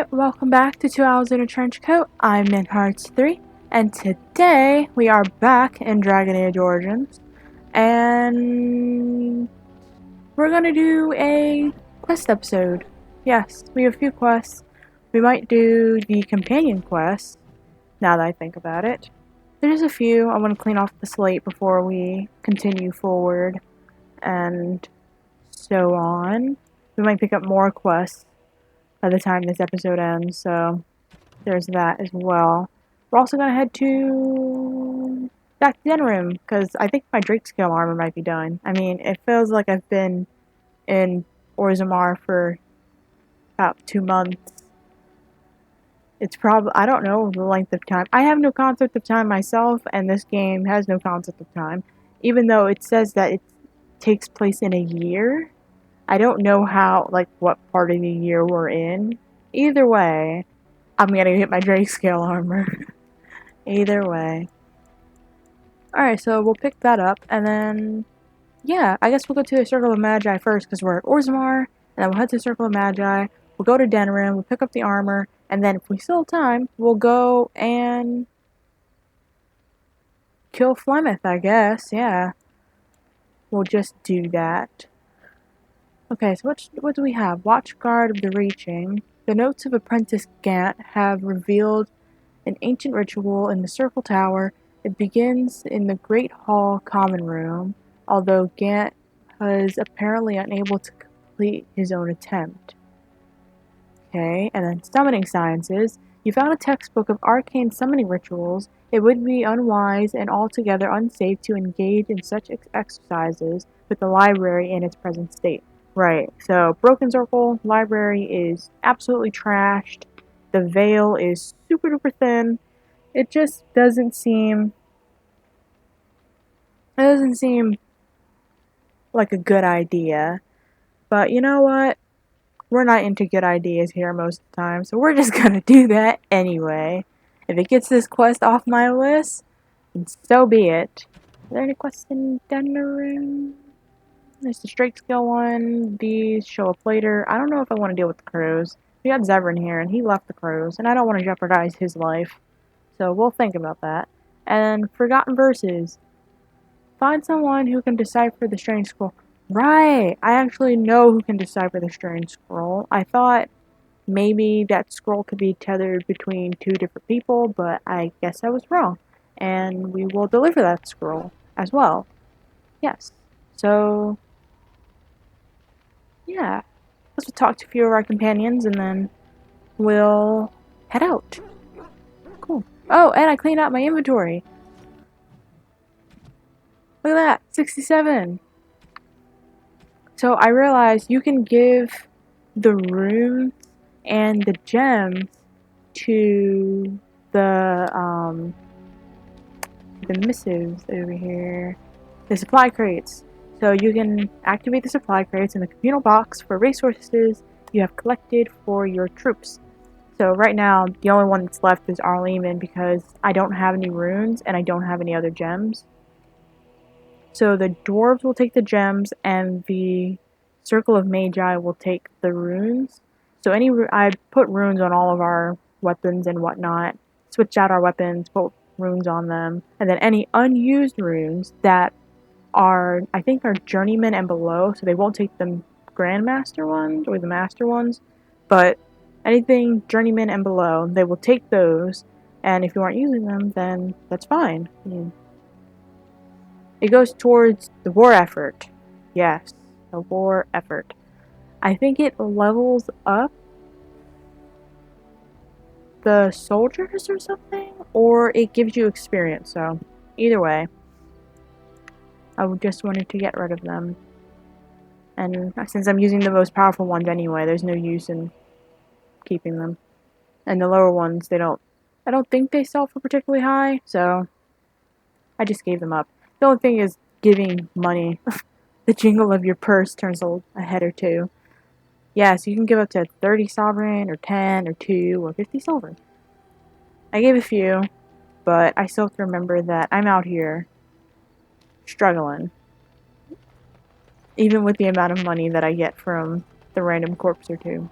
Alright, welcome back to 2 Owls in a Trench Coat. I'm Min Hearts 3, and today we are back in Dragon Age Origins, and we're gonna do a quest episode. Yes, we have a few quests. We might do the companion quest, now that I think about it. There's a few. I want to clean off the slate before we continue forward, and so on. We might pick up more quests by the time this episode ends, so there's that as well. We're also gonna head to back to Denerim, because I think my Drake scale armor might be done. I mean, it feels like I've been in Orzammar for about 2 months. It's probably, I don't know the length of time. I have no concept of time myself, and this game has no concept of time. Even though it says that it takes place in a year, I don't know how, like, what part of the year we're in. Either way, I'm gonna get my Drake scale armor. Either way. Alright, so we'll pick that up, and then, yeah, I guess we'll go to the Circle of Magi first, because we're at Orzammar, and then we'll head to the Circle of Magi, we'll go to Denerim, we'll pick up the armor, and then if we still have time, we'll go and kill Flemeth, I guess, yeah. We'll just do that. Okay, so what do we have? Watchguard of the Reaching. The notes of Apprentice Gant have revealed an ancient ritual in the Circle Tower. It begins in the Great Hall Common Room, although Gant was apparently unable to complete his own attempt. Okay, and then Summoning Sciences. You found a textbook of arcane summoning rituals. It would be unwise and altogether unsafe to engage in such exercises with the library in its present state. Right, so Broken Circle Library is absolutely trashed. The veil is super duper thin. It just doesn't seem like a good idea. But you know what? We're not into good ideas here most of the time, so we're just gonna do that anyway. If it gets this quest off my list, then so be it. Are there any quests in Denerim? There's the Drake skill one. These show up later. I don't know if I want to deal with the crows. We got Zevran here, and he left the crows, and I don't want to jeopardize his life. So we'll think about that. And Forgotten Verses. Find someone who can decipher the strange scroll. Right! I actually know who can decipher the strange scroll. I thought maybe that scroll could be tethered between 2 different people, but I guess I was wrong. And we will deliver that scroll as well. Yes. So, yeah. Let's talk to a few of our companions and then we'll head out. Cool. Oh, and I cleaned out my inventory. Look at that, 67. So I realized you can give the runes and the gems to the missives over here. The supply crates. So you can activate the supply crates in the communal box for resources you have collected for your troops. So right now, the only one that's left is Arleman because I don't have any runes and I don't have any other gems. So the dwarves will take the gems and the Circle of Magi will take the runes. So I put runes on all of our weapons and whatnot. Switch out our weapons, put runes on them, and then any unused runes that are, I think, are journeyman and below, so they won't take the grandmaster ones or the master ones, but anything journeyman and below, they will take those, and if you aren't using them, then that's fine. I mean, it goes towards the war effort. Yes, the war effort. I think it levels up the soldiers or something, or it gives you experience, so either way. I just wanted to get rid of them. And since I'm using the most powerful ones anyway, there's no use in keeping them. And the lower ones, I don't think they sell for particularly high, so I just gave them up. The only thing is giving money. The jingle of your purse turns a head or two. Yeah, so you can give up to 30 sovereign, or 10, or 2, or 50 silver. I gave a few, but I still have to remember that I'm out here struggling. Even with the amount of money that I get from the random corpse or two.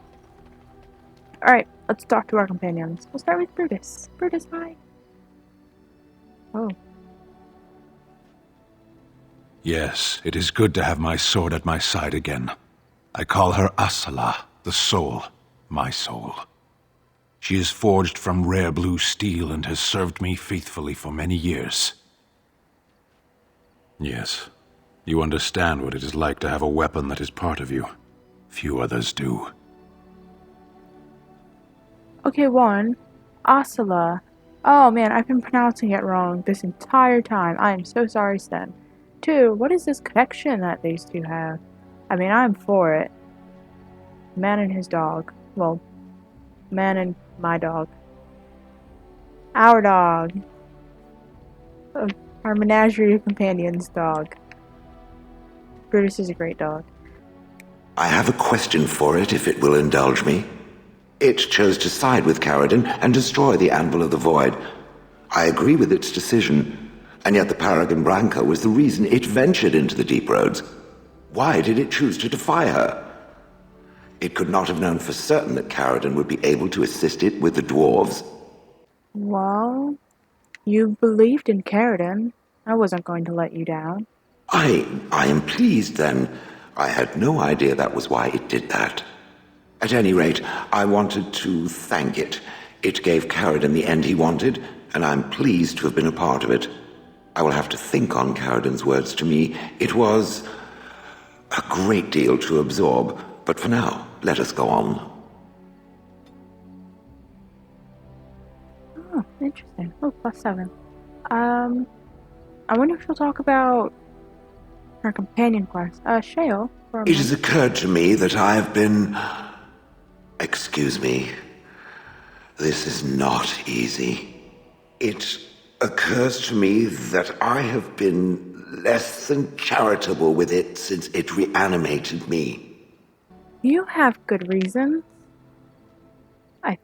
Alright, let's talk to our companions. We'll start with Brutus. Brutus, hi. Oh. Yes, it is good to have my sword at my side again. I call her Asala, the soul, my soul. She is forged from rare blue steel and has served me faithfully for many years. Yes, you understand what it is like to have a weapon that is part of you. Few others do. Okay, one. Asala. Oh man, I've been pronouncing it wrong this entire time. I am so sorry, Sten. Two, what is this connection that these two have? I mean, I'm for it. Man and his dog. Well, man and my dog. Our dog. Our menagerie of companions dog. Brutus is a great dog. I have a question for it, if it will indulge me. It chose to side with Caridin and destroy the Anvil of the Void. I agree with its decision, and yet the Paragon Branca was the reason it ventured into the Deep Roads. Why did it choose to defy her? It could not have known for certain that Caridin would be able to assist it with the dwarves. Well, you believed in Caridin. I wasn't going to let you down. I am pleased, then. I had no idea that was why it did that. At any rate, I wanted to thank it. It gave Caridin the end he wanted, and I'm pleased to have been a part of it. I will have to think on Caridin's words to me. It was a great deal to absorb, but for now, let us go on. Oh, interesting. Oh, +7. I wonder if she'll talk about her companion quest. Shale. It has occurred to me that I have been... Excuse me. This is not easy. It occurs to me that I have been less than charitable with it since it reanimated me. You have good reasons. I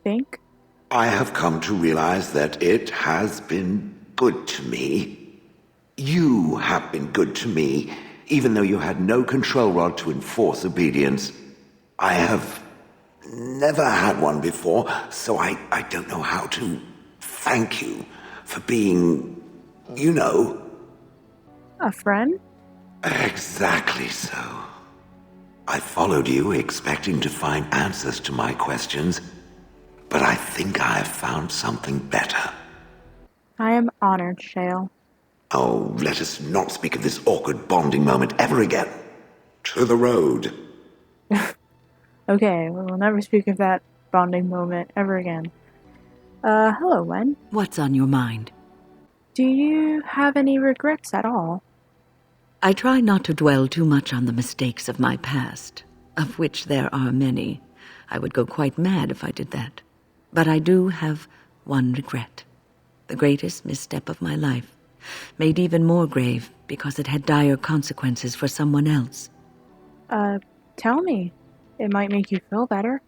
think. I have come to realize that it has been good to me. You have been good to me, even though you had no control rod to enforce obedience. I have never had one before, so I don't know how to thank you for being, you know... A friend? Exactly so. I followed you, expecting to find answers to my questions, but I think I have found something better. I am honored, Shale. Oh, let us not speak of this awkward bonding moment ever again. To the road. Okay, we will never speak of that bonding moment ever again. Hello, Wen. What's on your mind? Do you have any regrets at all? I try not to dwell too much on the mistakes of my past, of which there are many. I would go quite mad if I did that. But I do have one regret. The greatest misstep of my life, made even more grave because it had dire consequences for someone else. Tell me. It might make you feel better.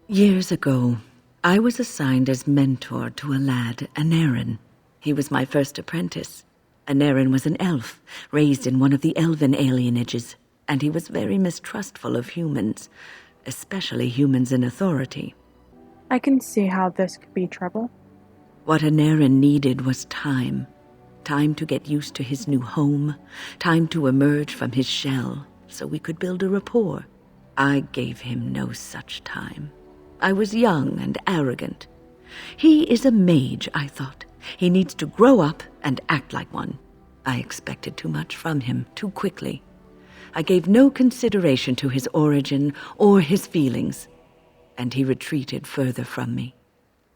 Years ago, I was assigned as mentor to a lad, Anaren. He was my first apprentice. Anaren was an elf, raised in one of the elven alienages, and he was very mistrustful of humans, especially humans in authority. I can see how this could be trouble. What Anaren needed was time. Time to get used to his new home, time to emerge from his shell, so we could build a rapport. I gave him no such time. I was young and arrogant. He is a mage, I thought. He needs to grow up and act like one. I expected too much from him too quickly. I gave no consideration to his origin or his feelings, and he retreated further from me.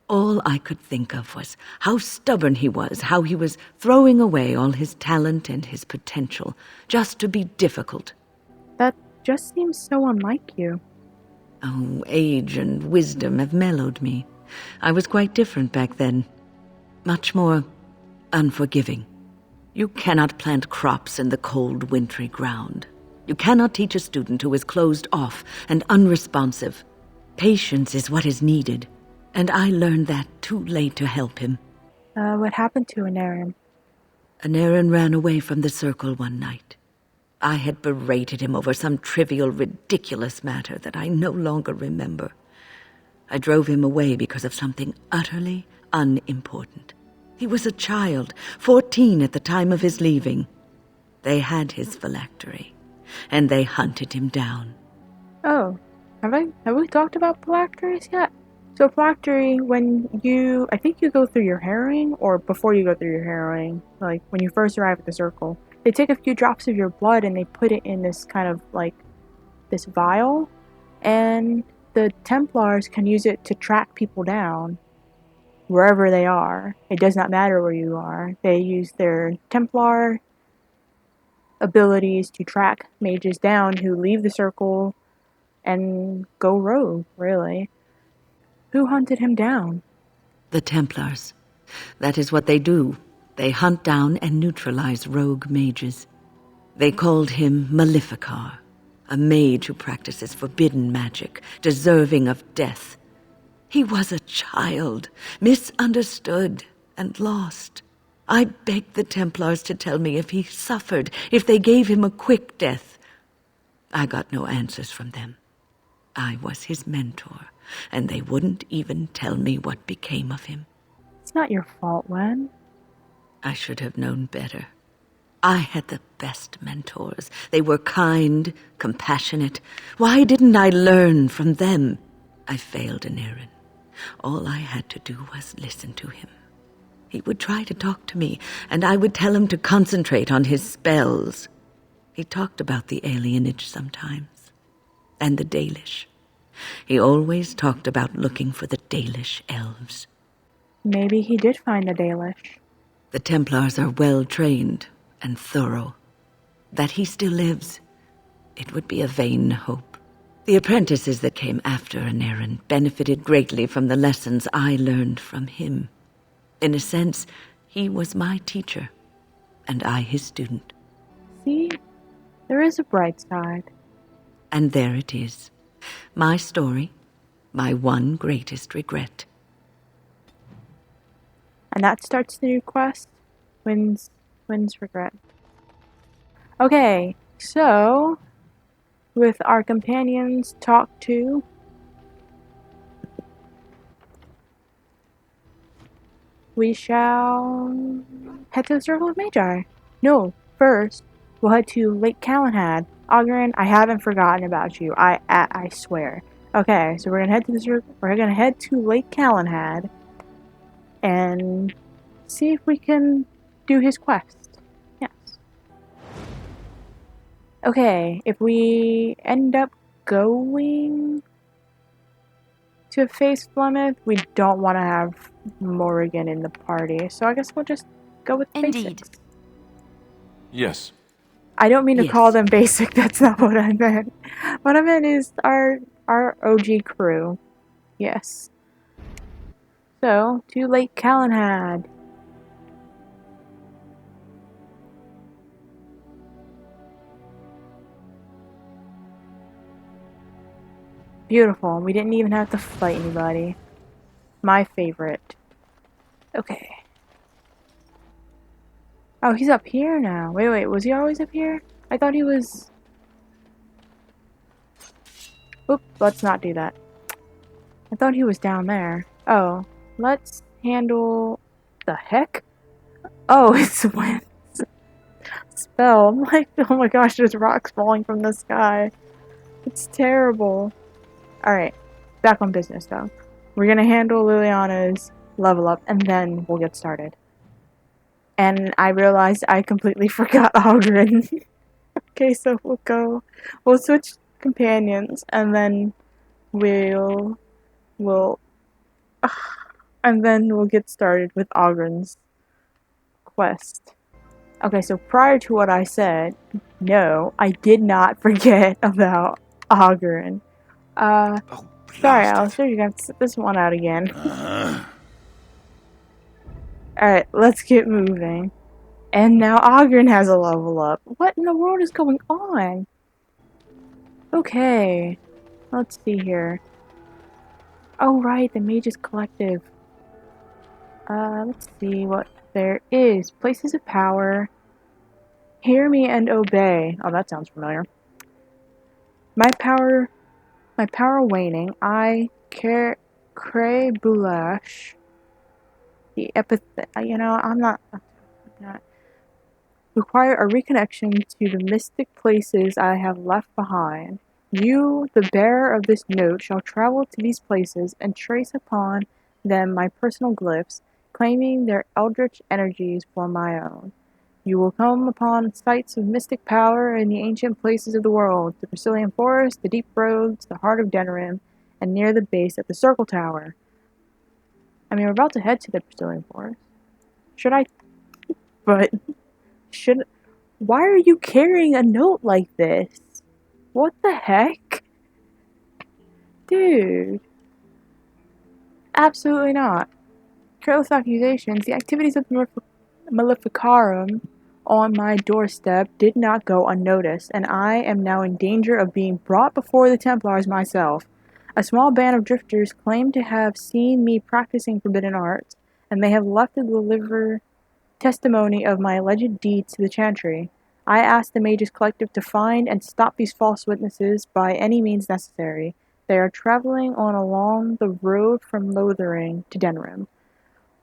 All I could think of was how stubborn he was, how he was throwing away all his talent and his potential just to be difficult. That just seems so unlike you. Oh, age and wisdom have mellowed me. I was quite different back then. Much more unforgiving. You cannot plant crops in the cold, wintry ground. You cannot teach a student who is closed off and unresponsive. Patience is what is needed, and I learned that too late to help him. What happened to Anaren? Anaren ran away from the circle one night. I had berated him over some trivial, ridiculous matter that I no longer remember. I drove him away because of something utterly unimportant. He was a child, 14 at the time of his leaving. They had his phylactery, and they hunted him down. Oh, have we talked about phylacteries yet? So phylactery, I think you go through your harrowing, or before you go through your harrowing, like when you first arrive at the circle, they take a few drops of your blood and they put it in this kind of like this vial, and the Templars can use it to track people down wherever they are. It does not matter where you are. They use their Templar abilities to track mages down who leave the circle and go rogue, really. Who hunted him down? The Templars. That is what they do. They hunt down and neutralize rogue mages. They called him Maleficar, a mage who practices forbidden magic, deserving of death. He was a child, misunderstood and lost. I begged the Templars to tell me if he suffered, if they gave him a quick death. I got no answers from them. I was his mentor, and they wouldn't even tell me what became of him. It's not your fault, Wen. I should have known better. I had the best mentors. They were kind, compassionate. Why didn't I learn from them? I failed Aneirin. All I had to do was listen to him. He would try to talk to me, and I would tell him to concentrate on his spells. He talked about the alienage sometimes, and the Dalish. He always talked about looking for the Dalish elves. Maybe he did find the Dalish. The Templars are well-trained and thorough. That he still lives, it would be a vain hope. The apprentices that came after Aneirin benefited greatly from the lessons I learned from him. In a sense, he was my teacher, and I his student. See, there is a bright side. And there it is. My story, my one greatest regret. And that starts the new quest, Wen's regret. Okay, so with our companions talked to, we shall head to the Circle of Magi. No, first we'll head to Lake Calenhad. Oghren, I haven't forgotten about you. I swear. Okay, so we're gonna head to Lake Calenhad and see if we can do his quest. Yes. Okay, if we end up going to face Flemeth, we don't want to have Morrigan in the party, so I guess we'll just go with Indeed. basics. Yes. I don't mean to Yes. call them basic, that's not what I meant. What I meant is our OG crew. Yes. So, to Lake Calenhad. Beautiful. We didn't even have to fight anybody. My favorite. Okay. Oh, he's up here now. Wait, was he always up here? I thought he was... Oop, let's not do that. I thought he was down there. Oh, let's handle... The heck? Oh, it's Wen's spell. I'm like, oh my gosh, there's rocks falling from the sky. It's terrible. Alright, back on business though. We're gonna handle Liliana's level up and then we'll get started. And I realized I completely forgot Oghren. Okay, so we'll switch companions and then we'll get started with Ogren's quest. Okay, so prior to what I said, no, I did not forget about Oghren. Oh, Sorry, blast Alistair, you got to sit this one out again. Alright, let's get moving. And now Oghren has a level up. What in the world is going on? Okay, let's see here. Oh right, the Mages Collective. Let's see what there is. Places of power. Hear me and obey. Oh, that sounds familiar. My power waning. I Cray Bulash. The I'm not. Require a reconnection to the mystic places I have left behind. You, the bearer of this note, shall travel to these places and trace upon them my personal glyphs, claiming their eldritch energies for my own. You will come upon sites of mystic power in the ancient places of the world, the Brazilian forest, the deep roads, the heart of Denerim, and near the base of the Circle Tower. I mean, we're about to head to the Brazilian forest. Why are you carrying a note like this? What the heck? Dude. Absolutely not. Careless accusations, the activities of the Maleficarum on my doorstep did not go unnoticed, and I am now in danger of being brought before the Templars myself. A small band of drifters claim to have seen me practicing forbidden arts, and they have left to deliver testimony of my alleged deeds to the Chantry. I ask the Mages Collective to find and stop these false witnesses by any means necessary. They are traveling on along the road from Lothering to Denerim,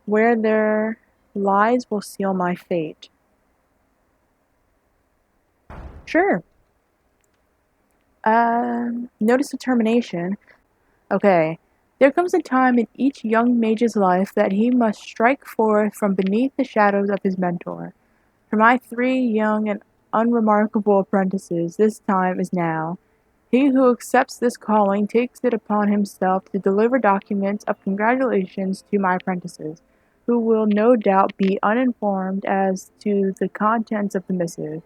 where their lies will seal my fate. Sure. Notice of termination. Okay. There comes a time in each young mage's life that he must strike forth from beneath the shadows of his mentor. For my 3 young and unremarkable apprentices, this time is now. He who accepts this calling takes it upon himself to deliver documents of congratulations to my apprentices, who will no doubt be uninformed as to the contents of the missive.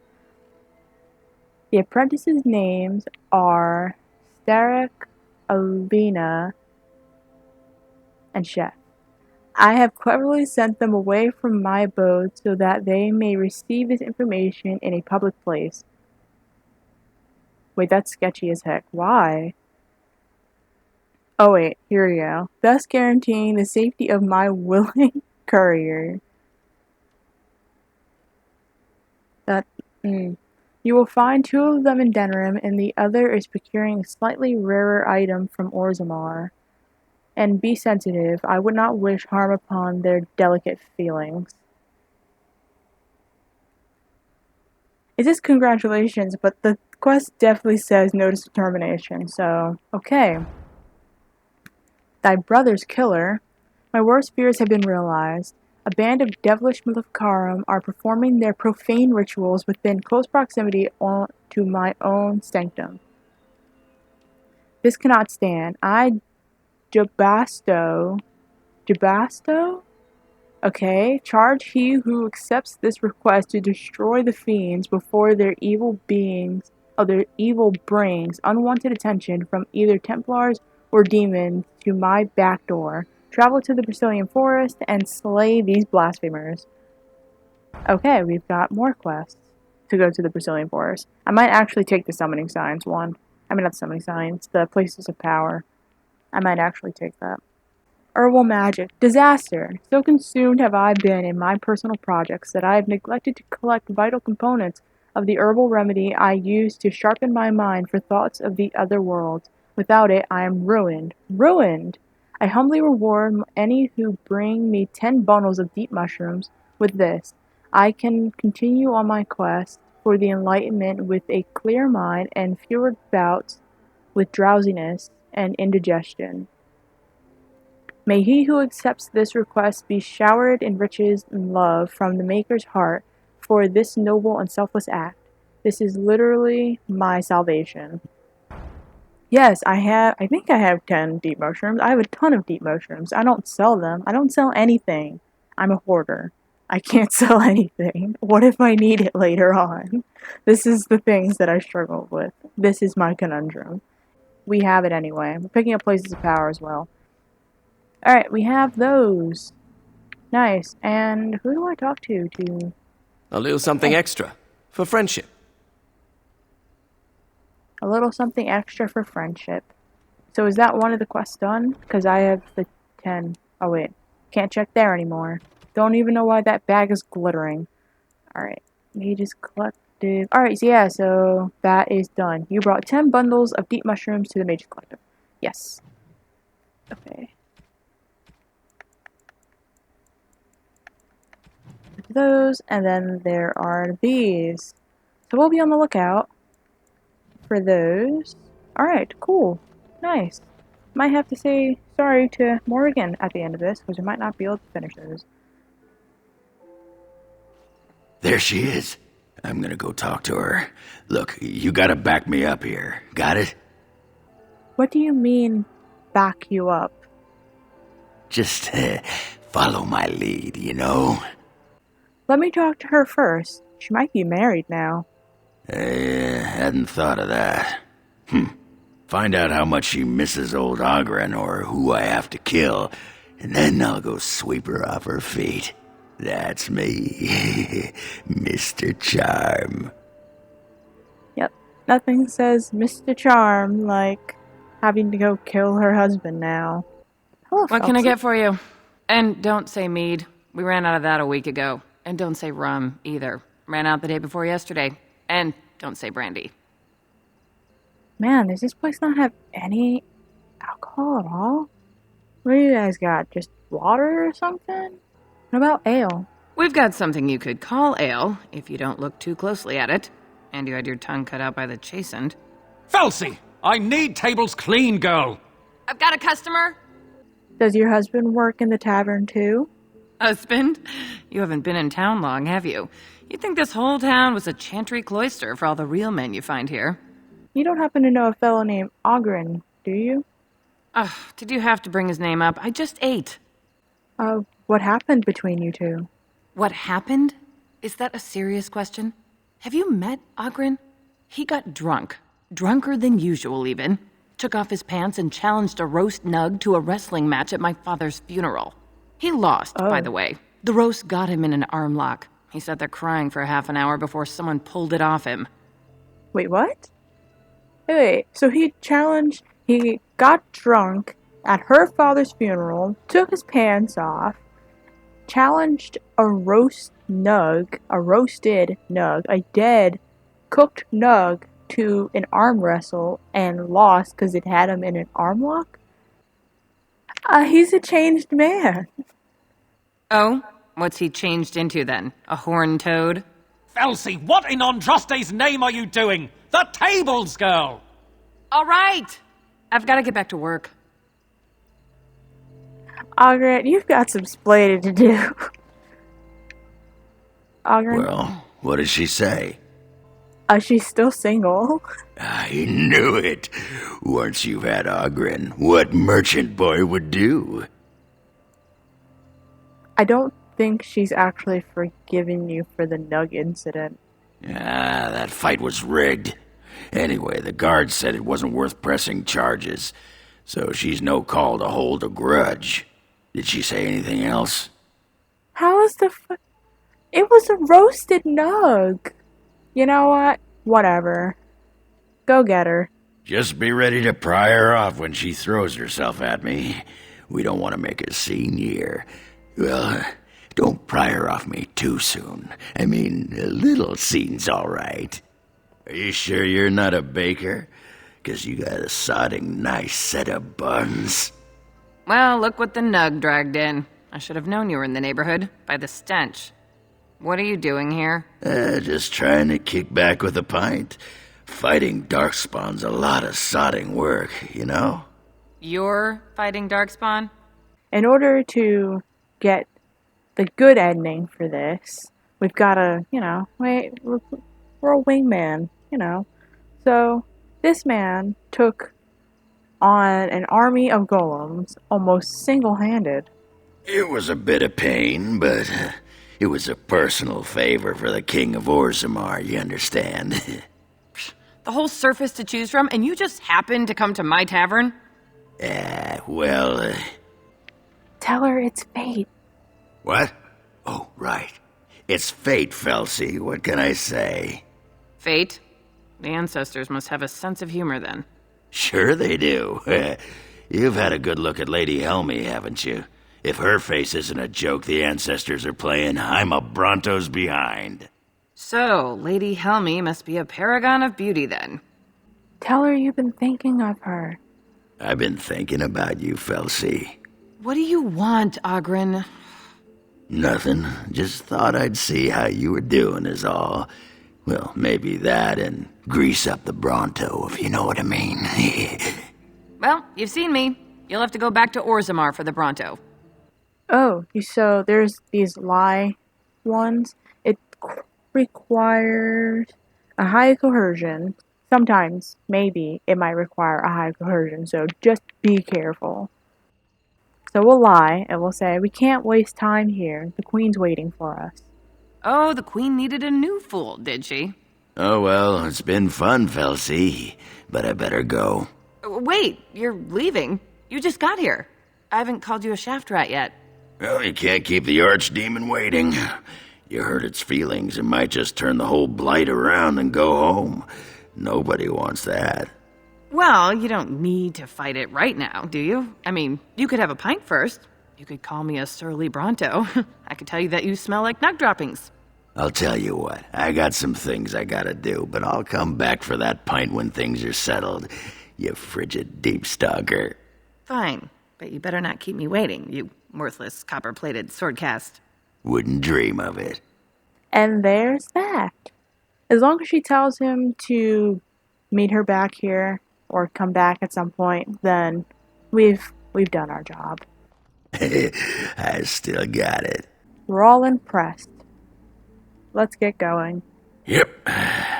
The apprentices' names are Starek, Alina, and Chef. I have cleverly sent them away from my abode so that they may receive this information in a public place. Wait, that's sketchy as heck. Why? Oh wait, here we go. Thus guaranteeing the safety of my willing courier. You will find 2 of them in Denerim, and the other is procuring a slightly rarer item from Orzammar. And be sensitive, I would not wish harm upon their delicate feelings. It says congratulations, but the quest definitely says notice of termination, so, okay. Thy brother's killer. My worst fears have been realized. A band of devilish Maleficarum are performing their profane rituals within close proximity to my own sanctum. This cannot stand. Jabasto? Okay, charge he who accepts this request to destroy the fiends before their evil brings unwanted attention from either Templars or demons to my back door. Travel to the Brazilian forest and slay these blasphemers. Okay, we've got more quests to go to the Brazilian forest. I might actually take the summoning signs one. I mean, not the summoning signs, the places of power. I might actually take that. Herbal magic. Disaster. So consumed have I been in my personal projects that I have neglected to collect vital components of the herbal remedy I use to sharpen my mind for thoughts of the other worlds. Without it, I am ruined. Ruined! I humbly reward any who bring me 10 bundles of deep mushrooms. With this, I can continue on my quest for the enlightenment with a clear mind and fewer bouts with drowsiness and indigestion. May he who accepts this request be showered in riches and love from the Maker's heart for this noble and selfless act. This is literally my salvation. Yes, I think I have 10 deep mushrooms. I have a ton of deep mushrooms. I don't sell them. I don't sell anything. I'm a hoarder. I can't sell anything. What if I need it later on? This is the things that I struggle with. This is my conundrum. We have it anyway. We're picking up places of power as well. Alright, we have those. Nice. And who do I talk to? A little something extra. For friendship. A little something extra for friendship. So is that one of the quests done? Because I have the 10. Oh wait. Can't check there anymore. Don't even know why that bag is glittering. Alright. Mages Collective. Alright, so yeah, so that is done. You brought 10 bundles of deep mushrooms to the Mages Collective. Yes. Okay. of those, and then there are these. So we'll be on the lookout for those. Alright, cool. Nice. Might have to say sorry to Morrigan at the end of this, because we might not be able to finish those. There she is. I'm gonna go talk to her. Look, you gotta back me up here. Got it? What do you mean, back you up? Just follow my lead, you know? Let me talk to her first. She might be married now. Hadn't thought of that. Find out how much she misses old Ogren or who I have to kill, and then I'll go sweep her off her feet. That's me, Mr. Charm. Yep, nothing says Mr. Charm like having to go kill her husband now. Hello, What can I Felsie. get for you? And don't say mead. We ran out of that a week ago. And don't say rum, either. Ran out the day before yesterday. And don't say brandy. Man, does this place not have any alcohol at all? What do you guys got? Just water or something? What about ale? We've got something you could call ale, if you don't look too closely at it. And you had your tongue cut out by the chastened. Felsie! I need tables clean, girl! I've got a customer! Does your husband work in the tavern too? Husband? You haven't been in town long, have you? You'd think this whole town was a chantry cloister for all the real men you find here. You don't happen to know a fellow named Ogren, do you? Did you have to bring his name up? I just ate. What happened between you two? What happened? Is that a serious question? Have you met Ogren? He got drunk. Drunker than usual, even. Took off his pants and challenged a roast nug to a wrestling match at my father's funeral. He lost, by the way. The roast got him in an arm lock. He sat there crying for half an hour before someone pulled it off him. Wait, what? Wait, so he got drunk at her father's funeral, took his pants off, challenged a roasted nug, a dead, cooked nug to an arm wrestle and lost because it had him in an arm lock? He's a changed man. Oh? What's he changed into then? A horned toad? Felsie, what in Andraste's name are you doing? The tables, girl! All right! I've got to get back to work. Ogren, you've got some splaining to do. Ogren? Well, what does she say? She's still single. I knew it. Once you've had Ogren, what merchant boy would do? I don't think she's actually forgiven you for the Nug incident. That fight was rigged. Anyway, the guard said it wasn't worth pressing charges, so she's no call to hold a grudge. Did she say anything else? How is It was a roasted Nug. You know what? Whatever. Go get her. Just be ready to pry her off when she throws herself at me. We don't want to make a scene here. Well, don't pry her off me too soon. I mean, a little scene's all right. Are you sure you're not a baker? 'Cause you got a sodding nice set of buns. Well, look what the nug dragged in. I should have known you were in the neighborhood, by the stench. What are you doing here? Just trying to kick back with a pint. Fighting Darkspawn's a lot of sodding work, you know? You're fighting Darkspawn? In order to get the good ending for this, we've got to, we're a wingman, So, this man took on an army of golems almost single-handed. It was a bit of pain, but it was a personal favor for the King of Orzammar, you understand? The whole surface to choose from, and you just happened to come to my tavern? Well, Tell her it's fate. What? Oh, right. It's fate, Felsie. What can I say? Fate? The ancestors must have a sense of humor then. Sure they do. You've had a good look at Lady Helmy, haven't you? If her face isn't a joke the ancestors are playing, I'm a Bronto's behind. So, Lady Helmy must be a paragon of beauty then. Tell her you've been thinking of her. I've been thinking about you, Felsie. What do you want, Ogren? Nothing. Just thought I'd see how you were doing is all. Well, maybe that and grease up the Bronto, if you know what I mean. Well, you've seen me. You'll have to go back to Orzammar for the Bronto. Oh, so there's these lie ones. It requires a high coercion. Sometimes, maybe, it might require a high coercion, so just be careful. So we'll lie, and we'll say, we can't waste time here. The Queen's waiting for us. Oh, the Queen needed a new fool, did she? Oh well, it's been fun, Felsi, but I better go. Wait, you're leaving? You just got here. I haven't called you a shaft rat yet. Well, you can't keep the archdemon waiting. You hurt its feelings, it might just turn the whole blight around and go home. Nobody wants that. Well, you don't need to fight it right now, do you? I mean, you could have a pint first. You could call me a surly Bronto. I could tell you that you smell like nug droppings. I'll tell you what, I got some things I gotta do, but I'll come back for that pint when things are settled, you frigid deep stalker. Fine, but you better not keep me waiting, you worthless copper-plated swordcast. Wouldn't dream of it. And there's that. As long as she tells him to meet her back here, or come back at some point, then we've done our job. I still got it. We're all impressed. Let's get going. Yep,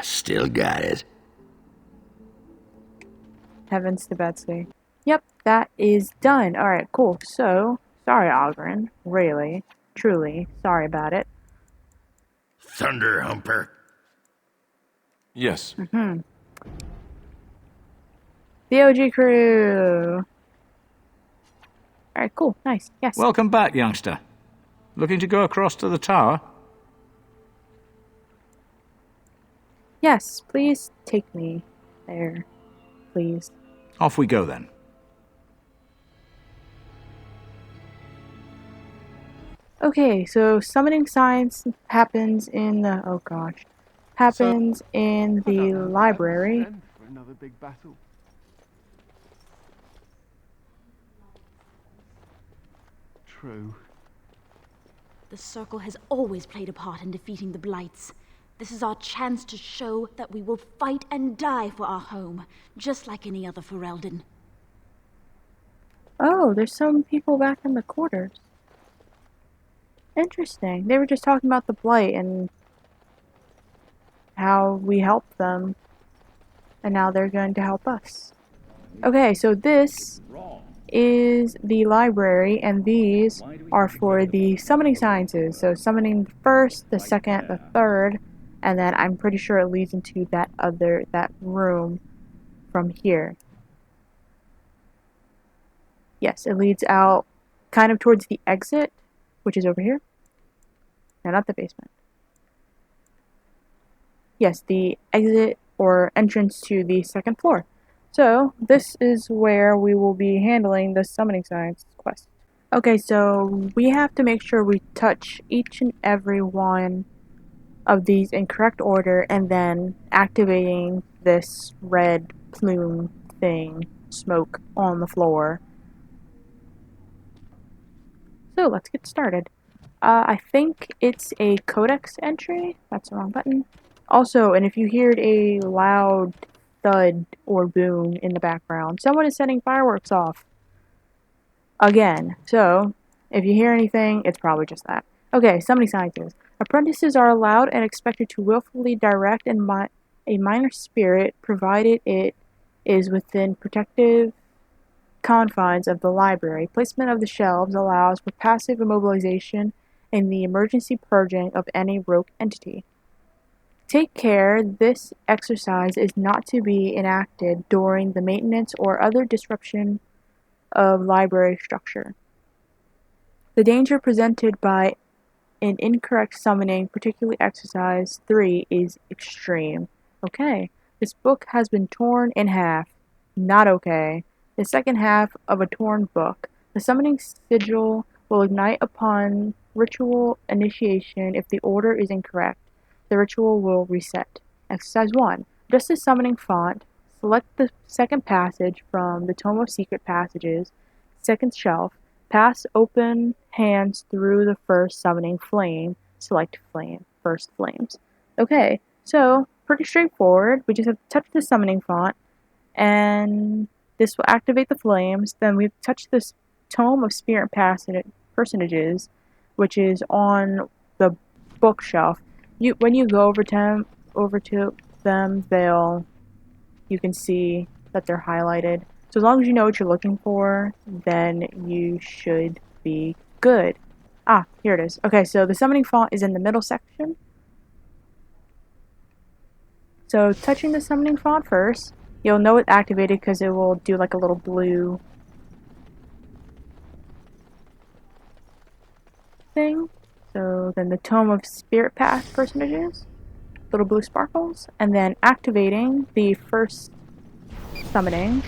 still got it. Heavens to Betsy. Yep, that is done. Alright, cool. So, sorry, Oghren. Really, truly, sorry about it. Thunder Humper. Yes. The OG crew! Alright, cool, nice, yes. Welcome back, youngster. Looking to go across to the tower? Yes, please take me there, please. Off we go then. Okay, so summoning science happens in the in the library. For another big battle. True. The Circle has always played a part in defeating the Blights. This is our chance to show that we will fight and die for our home, just like any other Ferelden. Oh, there's some people back in the quarters. Interesting. They were just talking about the Blight and how we helped them, and now they're going to help us. Okay, so this is the library, and these are for the summoning sciences. So summoning the first, the second, the third, and then I'm pretty sure it leads into that room from here. Yes, it leads out kind of towards the exit, which is over here. No, not the basement. Yes, the exit or entrance to the second floor. So, this is where we will be handling the summoning science quest. Okay, so we have to make sure we touch each and every one of these in correct order, and then activating this red plume thing, smoke, on the floor. So let's get started. I think it's a codex entry. That's the wrong button. Also, and if you heard a loud thud or boom in the background, someone is setting fireworks off. Again. So, if you hear anything, it's probably just that. Okay, summoning sciences. Apprentices are allowed and expected to willfully direct a minor spirit, provided it is within protective confines of the library. Placement of the shelves allows for passive immobilization and the emergency purging of any rogue entity. Take care this exercise is not to be enacted during the maintenance or other disruption of library structure. The danger presented by an incorrect summoning, particularly exercise 3, is extreme. Okay, this book has been torn in half. Not okay. The second half of a torn book. The summoning sigil will ignite upon ritual initiation if the order is incorrect. The ritual will reset. Exercise 1. Adjust the summoning font. Select the second passage from the Tome of Secret Passages, second shelf. Pass open hands through the first summoning flame. Select flame. First flames. Okay, so pretty straightforward. We just have to touch the summoning font, and this will activate the flames. Then we touch this Tome of Spirit Personages, which is on the bookshelf. When you go over to them, you can see that they're highlighted. So as long as you know what you're looking for, then you should be good. Ah, here it is. Okay, so the summoning font is in the middle section. So touching the summoning font first, you'll know it's activated because it will do like a little blue thing. So then the Tome of Spirit Path Personages, little blue sparkles, and then activating the first summoning.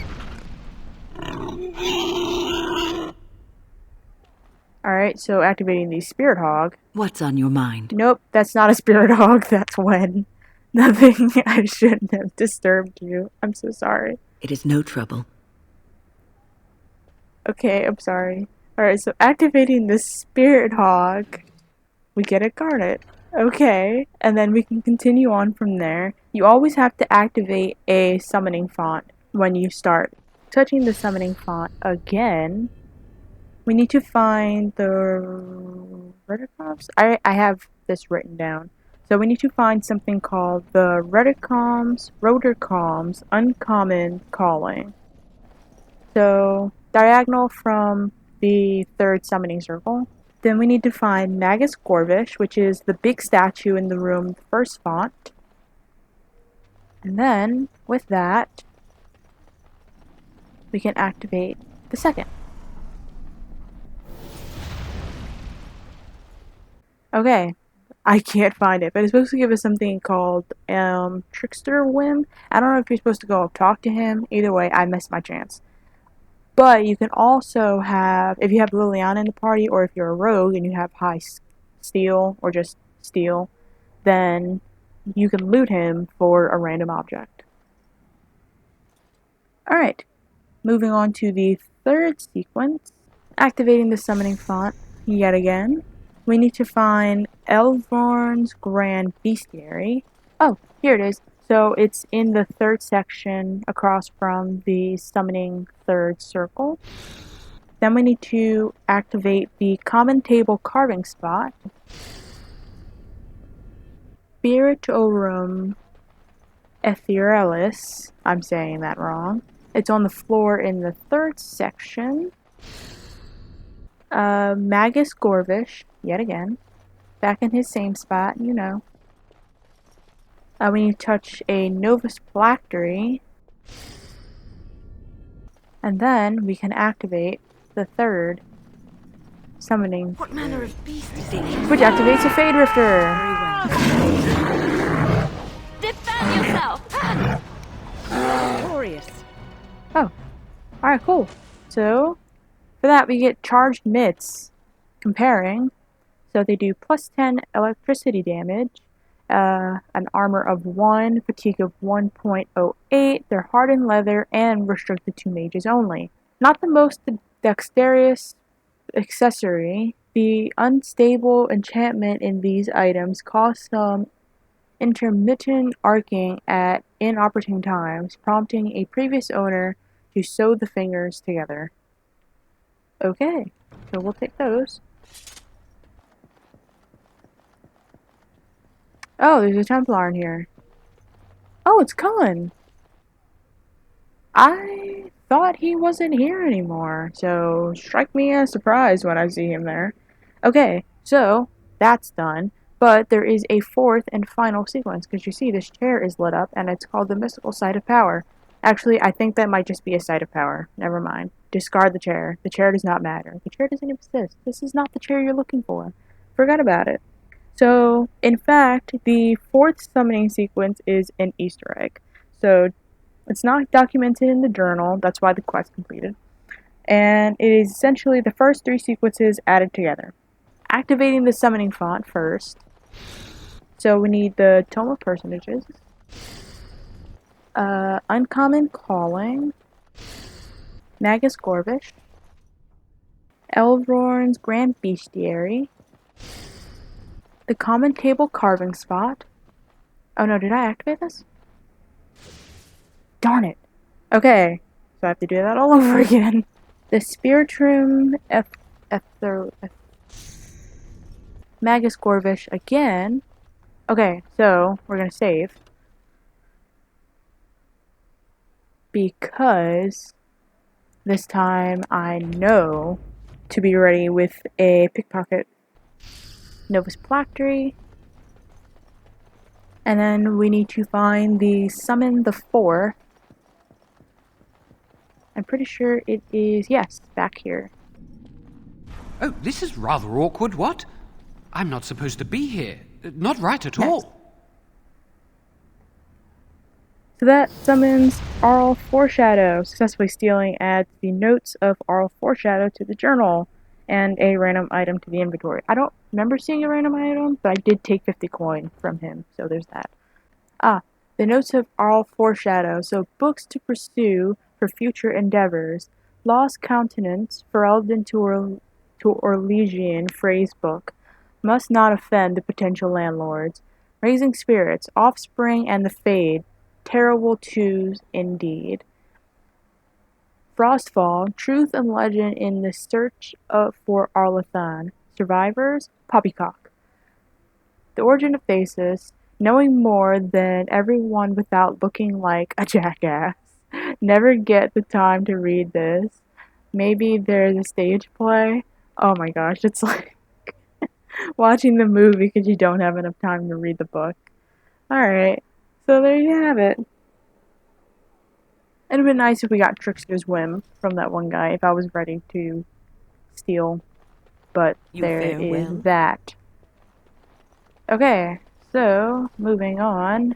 Alright, so activating the Spirit Hog. What's on your mind? Nope, that's not a Spirit Hog, that's Wen. Nothing, I shouldn't have disturbed you. I'm so sorry. It is no trouble. Okay, I'm sorry. Alright, so activating the Spirit Hog, we get a Garnet. Okay, and then we can continue on from there. You always have to activate a summoning font when you start. Touching the summoning font again, we need to find the Reticoms. I have this written down. So we need to find something called the Reticoms, Rotorcoms, Uncommon Calling. So diagonal from the third summoning circle. Then we need to find Magus Gorvish, which is the big statue in the room, the first font. And then, with that, we can activate the second. Okay, I can't find it, but it's supposed to give us something called Trickster Whim. I don't know if you're supposed to go talk to him. Either way, I missed my chance. But you can also have, if you have Liliana in the party, or if you're a rogue and you have high steel, or just steel, then you can loot him for a random object. Alright, moving on to the third sequence. Activating the summoning font yet again. We need to find Elvorn's Grand Bestiary. Oh, here it is. So it's in the third section across from the summoning third circle. Then we need to activate the common table carving spot. Spiritorum Etherealis. I'm saying that wrong. It's on the floor in the third section. Magus Gorvish, yet again. Back in his same spot, you know. We need to touch a Novus Phylactery. And then we can activate the third summoning. What manner of beast is it? Which activates a Fade Rifter. Defend yourself! Glorious. Oh. Alright, cool. So, for that we get charged mitts. Comparing. So they do plus 10 electricity damage. An armor of 1, fatigue of 1.08, they're hardened leather, and restricted to mages only. Not the most dexterous accessory, the unstable enchantment in these items cause some intermittent arcing at inopportune times, prompting a previous owner to sew the fingers together. Okay, so we'll take those. Oh, there's a Templar in here. Oh, it's Cullen. I thought he wasn't here anymore, so strike me as surprised when I see him there. Okay, so that's done, but there is a fourth and final sequence, because you see this chair is lit up, and it's called the Mystical Site of Power. Actually, I think that might just be a Site of Power. Never mind. Discard the chair. The chair does not matter. The chair doesn't exist. This is not the chair you're looking for. Forget about it. So, in fact, the fourth summoning sequence is an Easter egg. So, it's not documented in the journal, that's why the quest completed. And it is essentially the first three sequences added together. Activating the summoning font first. So, we need the Tome of Personages. Uncommon Calling. Magus Gorvish. Elrond's Grand Bestiary. The Common Table Carving Spot. Oh no, did I activate this? Darn it. Okay, so I have to do that all over again. The Spiritrium Magus Gorvish again. Okay, so we're gonna save. Because this time I know to be ready with a pickpocket Novus Phylactery. And then we need to find the Summon the Four. I'm pretty sure it is, yes, back here. Oh, this is rather awkward, what? I'm not supposed to be here. Not right at all. So that summons Arl Foreshadow. Successfully stealing adds the notes of Arl Foreshadow to the journal and a random item to the inventory. I don't remember seeing a random item, but I did take 50 coin from him, so there's that. The notes of Arl Foreshadow. So books to pursue for future endeavors. Lost Countenance, Ferelden to Orlesian phrase book. Must not offend the potential landlords. Raising Spirits, Offspring and the Fade. Terrible twos indeed. Frostfall, Truth and Legend in the Search for Arlathan. Survivors, Poppycock. The Origin of Faces, Knowing more than everyone without looking like a jackass. Never get the time to read this. Maybe there's a stage play. Oh my gosh, it's like watching the movie because you don't have enough time to read the book. Alright. So there you have it. It'd have been nice if we got Trickster's Whim from that one guy, if I was ready to steal. But there is that. Okay, so, moving on.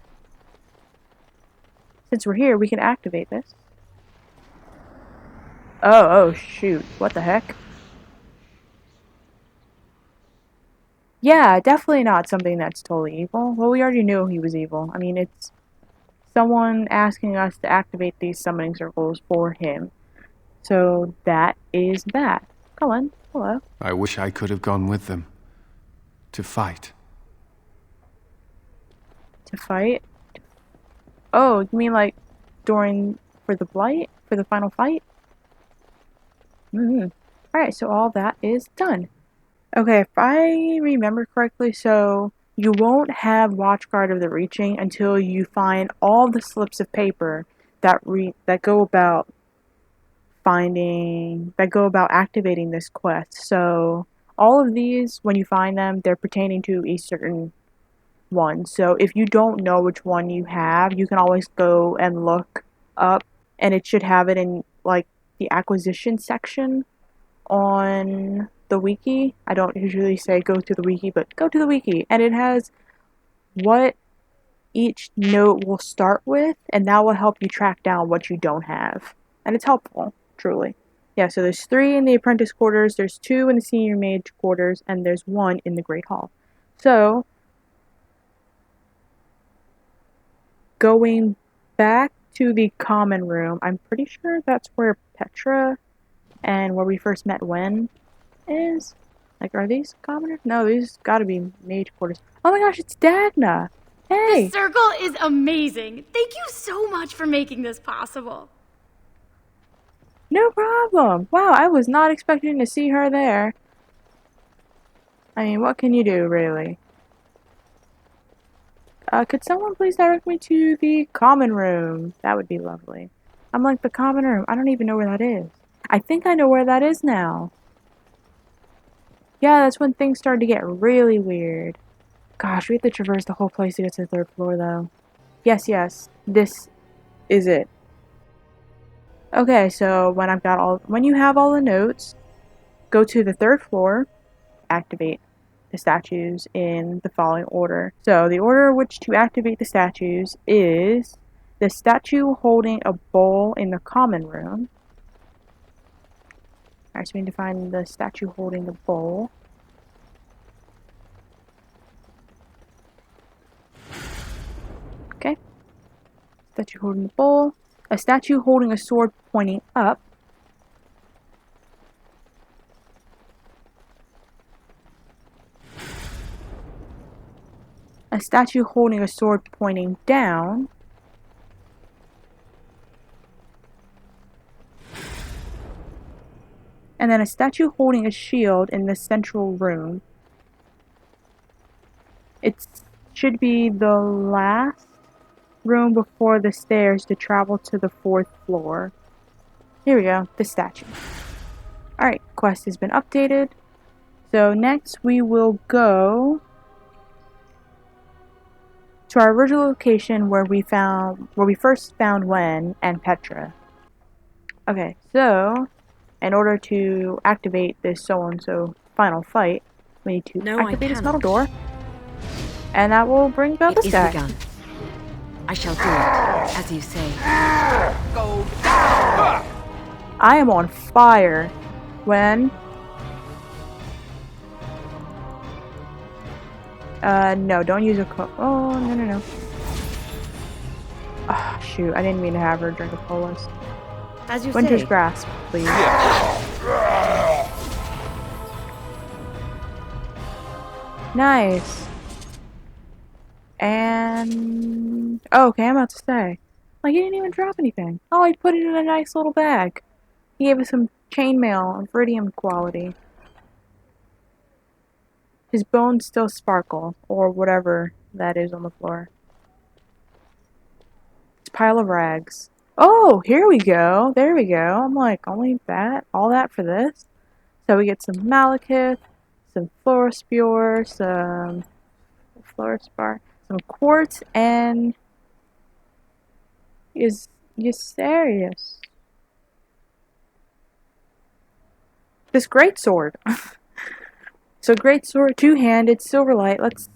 Since we're here, we can activate this. Oh shoot, what the heck? Yeah, definitely not something that's totally evil. Well, we already knew he was evil. I mean, it's someone asking us to activate these summoning circles for him. So that is that. Cullen, hello. I wish I could have gone with them. To fight. To fight? Oh, you mean like for the Blight? For the final fight? Alright, so all that is done. Okay, if I remember correctly, so you won't have Watchguard of the Reaching until you find all the slips of paper that go about activating this quest. So all of these, when you find them, they're pertaining to a certain one. So if you don't know which one you have, you can always go and look up, and it should have it in like the acquisition section on the wiki. I don't usually say go to the wiki, but go to the wiki, and it has what each note will start with, and that will help you track down what you don't have, and it's helpful, truly. Yeah, so there's 3 in the apprentice quarters, there's 2 in the senior mage quarters, and there's 1 in the great hall. So going back to the common room, I'm pretty sure that's where Petra and where we first met Wen is. Like, are these commoners? No, these gotta be mage quarters. Oh my gosh, it's Dagna! Hey! The circle is amazing! Thank you so much for making this possible. No problem! Wow, I was not expecting to see her there. I mean, what can you do, really? Could someone please direct me to the common room? That would be lovely. I'm like, the common room? I don't even know where that is. I think I know where that is now. Yeah, that's when things started to get really weird. Gosh, we have to traverse the whole place to get to the 3rd floor, though. Yes, this is it. Okay, so when you have all the notes, go to the 3rd floor, activate the statues in the following order. So the order in which to activate the statues is the statue holding a bowl in the common room. Alright, so we need to find the statue holding the bowl. Okay. Statue holding the bowl. A statue holding a sword pointing up. a statue holding a sword pointing down, and then a statue holding a shield in the central room. It should be the last room before the stairs to travel to the 4th floor. Here we go, the statue. Alright, quest has been updated. So next we will go to our original location where we first found Wen and Petra. Okay, so in order to activate this so-and-so final fight, we need to activate this metal door. And that will bring about this guy. Begun. I shall do it, as you say. Go down! I am on fire. When? No, don't use a oh, no. Ah, shoot, I didn't mean to have her drink a Polis. As you Winter's say. Grasp, please. Nice. And oh, okay, I'm about to say. Like, he didn't even drop anything. Oh, he put it in a nice little bag. He gave us some chainmail of Viridium quality. His bones still sparkle, or whatever that is on the floor. It's a pile of rags. Oh, here we go. There we go. I'm like, only that? All that for this? So we get some Malekith, some Florispure, some Florispar, some quartz, and is you serious? This great sword. So great sword, two-handed, Silverlight. Let's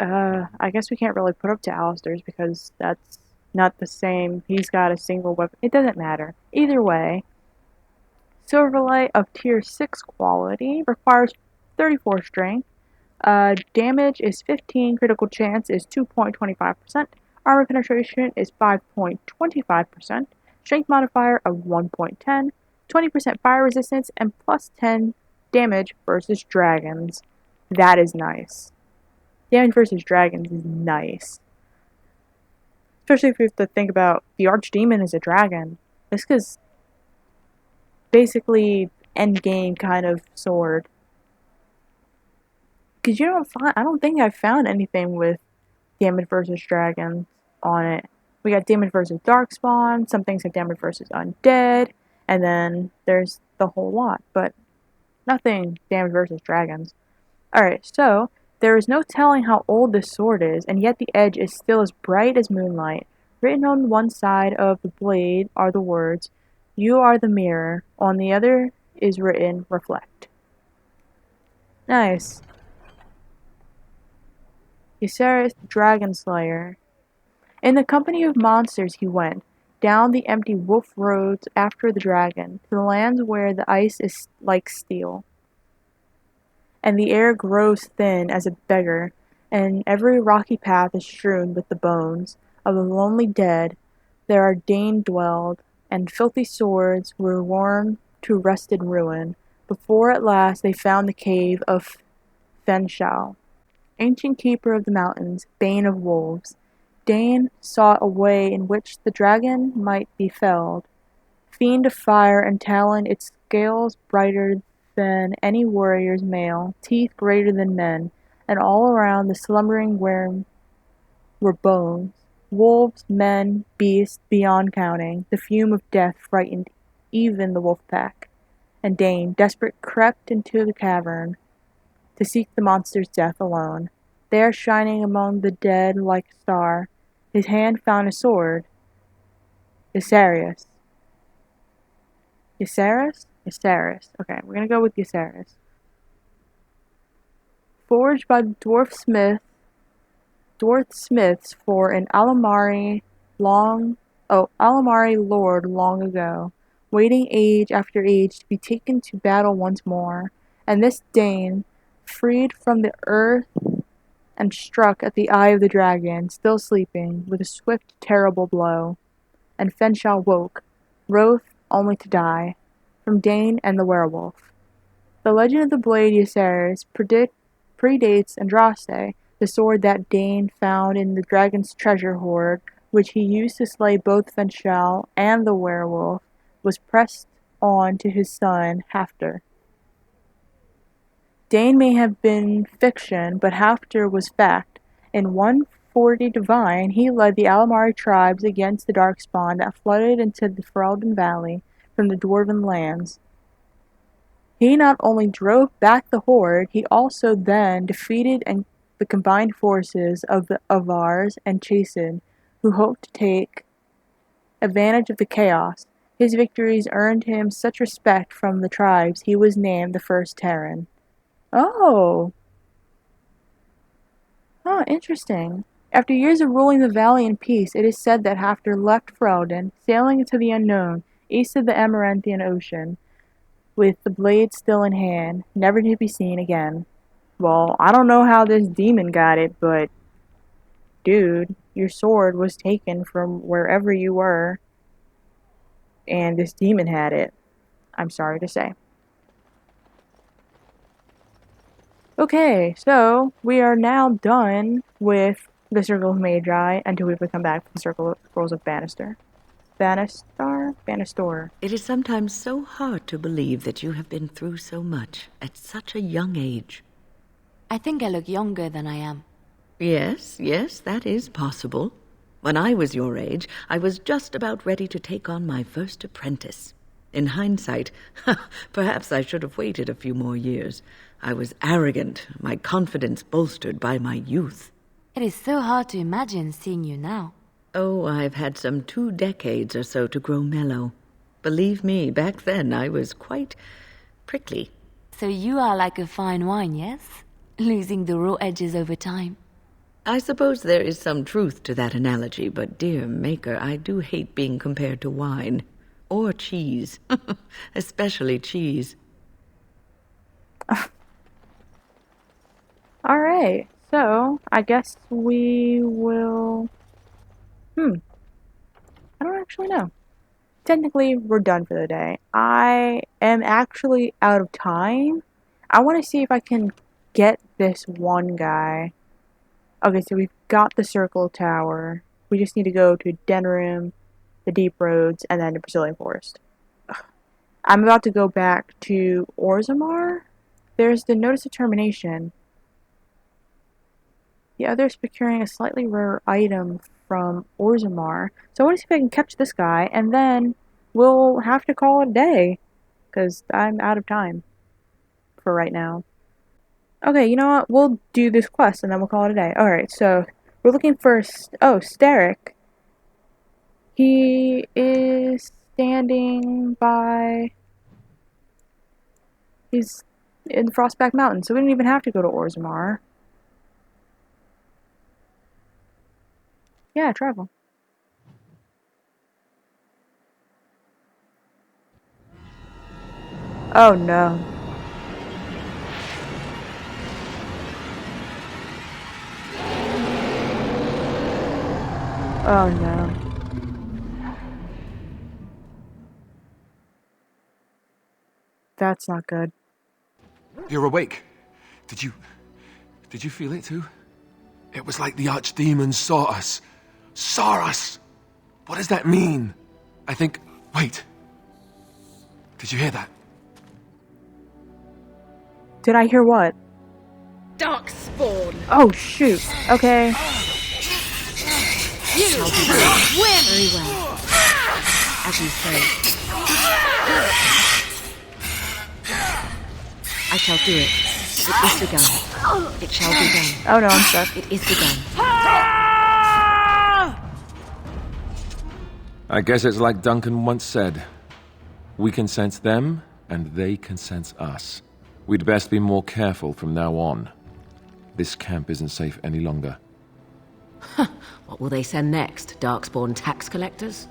I guess we can't really put up to Alistair's because that's not the same. He's got a single weapon. It doesn't matter. Either way, Silverlight of tier 6 quality requires 34 strength. Damage is 15, critical chance is 2.25%, armor penetration is 5.25%, strength modifier of 1.10, 20% fire resistance, and plus 10 damage versus dragons. That is nice. Damage versus dragons is nice. Especially if you have to think about the Archdemon is a dragon. This is basically endgame kind of sword. Because I don't think I've found anything with damage versus dragons on it. We got damage versus darkspawn, some things have damage versus undead, and then there's the whole lot, but nothing damage versus dragons. Alright, so there is no telling how old this sword is, and yet the edge is still as bright as moonlight. Written on one side of the blade are the words, "You are the mirror." On the other is written, "Reflect." Nice. Ysarius the Dragon Slayer. In the company of monsters he went, down the empty wolf roads after the dragon, to the lands where the ice is like steel, and the air grows thin as a beggar, and every rocky path is strewn with the bones of the lonely dead. There are Dane dwelled, and filthy swords were worn to rusted ruin, before at last they found the cave of Fenshal, ancient keeper of the mountains, bane of wolves. Dane sought a way in which the dragon might be felled. Fiend of fire and talon, its scales brighter than any warrior's mail, teeth greater than men, and all around the slumbering worm were bones. Wolves, men, beasts, beyond counting. The fume of death frightened even the wolf pack. And Dane, desperate, crept into the cavern to seek the monster's death alone. There, shining among the dead like a star, his hand found a sword. Ysarius. Ysarius? Ysarius. Okay, we're gonna go with Ysarius. Forged by the dwarf smiths for an Alamari lord long ago, waiting age after age to be taken to battle once more. And this Dane, freed from the earth and struck at the eye of the dragon, still sleeping, with a swift, terrible blow. And Fenshal woke, wroth only to die, from Dane and the werewolf. The legend of the blade Ysarius predates Andraste, the sword that Dane found in the dragon's treasure hoard, which he used to slay both Ventrell and the werewolf, was pressed on to his son, Halfdir. Dane may have been fiction, but Halfdir was fact. In 140 Divine, he led the Alamari tribes against the Darkspawn that flooded into the Ferelden Valley from the Dwarven lands. He not only drove back the Horde, he also then defeated the combined forces of the Avars and Chased, who hoped to take advantage of the chaos. His victories earned him such respect from the tribes, he was named the First Terran. Oh, interesting. After years of ruling the valley in peace, it is said that Halfdir left Ferelden, sailing into the unknown, east of the Amaranthian Ocean, with the blade still in hand, never to be seen again. Well, I don't know how this demon got it, but dude, your sword was taken from wherever you were, and this demon had it. I'm sorry to say. Okay, so we are now done with the Circle of Magi until we come back to the Scrolls of Bannister. Bannistor. It is sometimes so hard to believe that you have been through so much at such a young age. I think I look younger than I am. Yes, that is possible. When I was your age, I was just about ready to take on my first apprentice. In hindsight, perhaps I should have waited a few more years. I was arrogant, my confidence bolstered by my youth. It is so hard to imagine seeing you now. Oh, I've had some 2 decades or so to grow mellow. Believe me, back then I was quite prickly. So you are like a fine wine, yes? Losing the raw edges over time. I suppose there is some truth to that analogy, but dear Maker, I do hate being compared to wine. Or cheese. Especially cheese. Alright, so I guess we will... I don't actually know. Technically, we're done for the day. I am actually out of time. I want to see if I can get this one guy. Okay, so we've got the Circle Tower. We just need to go to Denerim, the Deep Roads, and then the Brazilian Forest. I'm about to go back to Orzammar. There's the Notice of Termination. The other is procuring a slightly rare item from Orzammar. So I want to see if I can catch this guy, and then we'll have to call it a day, because I'm out of time for right now. Okay, you know what? We'll do this quest, and then we'll call it a day. Alright, so we're looking for... Starrick. He is standing by... He's in the Frostback Mountains, so we don't even have to go to Orzammar. Yeah, travel. Oh no. Oh no. That's not good. You're awake. Did you feel it too? It was like the archdemons saw us. Saw us! What does that mean? I think... Wait. Did you hear that? Did I hear what? Darkspawn. Oh shoot. Okay. You win! Very well. As you say. I shall do it. It is begun. It shall be done. Oh no, I'm stuck. It is begun. I guess it's like Duncan once said. We can sense them, and they can sense us. We'd best be more careful from now on. This camp isn't safe any longer. What will they send next? Darkspawn tax collectors?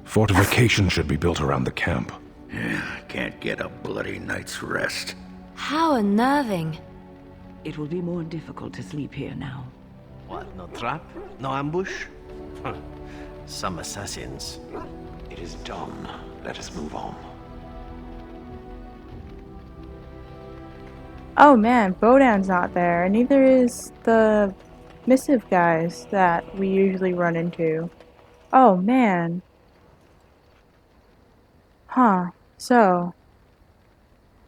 Fortification should be built around the camp. Yeah, can't get a bloody night's rest. How unnerving. It will be more difficult to sleep here now. What, no trap? No ambush? Huh. Some assassins. It is done. Let us move on. Oh man, Bodan's not there, and neither is the missive guys that we usually run into. Oh man. Huh. So,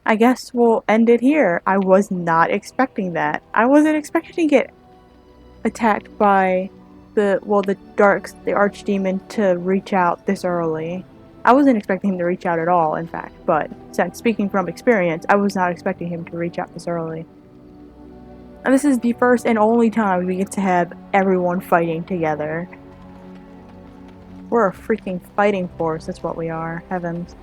I guess we'll end it here. I was not expecting that. I wasn't expecting to get attacked by the archdemon to reach out this early. I wasn't expecting him to reach out at all, in fact, but speaking from experience, I was not expecting him to reach out this early. And this is the first and only time we get to have everyone fighting together. We're a freaking fighting force, that's what we are. Heavens.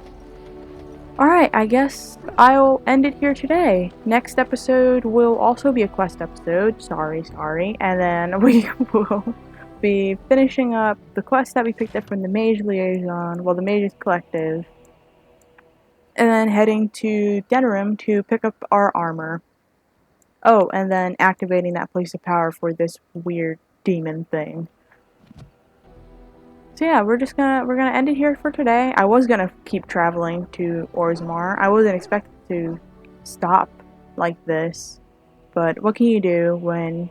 Alright, I guess I'll end it here today. Next episode will also be a quest episode. Sorry. And then we will be finishing up the quest that we picked up from the Mage Liaison, well, the Mages Collective. And then heading to Denerim to pick up our armor. Oh, and then activating that place of power for this weird demon thing. So yeah, we're gonna end it here for today. I was gonna keep traveling to Orzammar. I wasn't expecting to stop like this, but what can you do when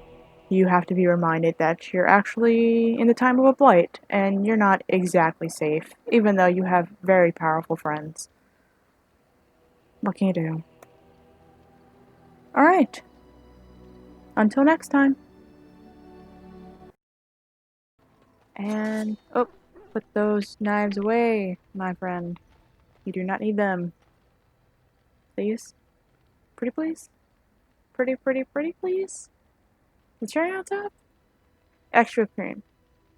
you have to be reminded that you're actually in the time of a blight and you're not exactly safe, even though you have very powerful friends. What can you do? Alright. Until next time. And, oh, put those knives away, my friend. You do not need them. Please? Pretty please? Pretty please? The cherry on top? Extra cream.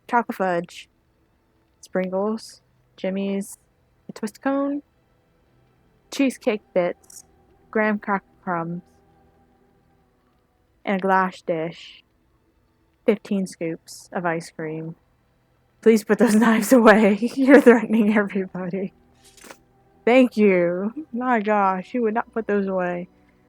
Chocolate fudge. Sprinkles. Jimmy's. A twist cone. Cheesecake bits. Graham cracker crumbs. And a glass dish. 15 scoops of ice cream. Please put those knives away. You're threatening everybody. Thank you. My gosh, you would not put those away.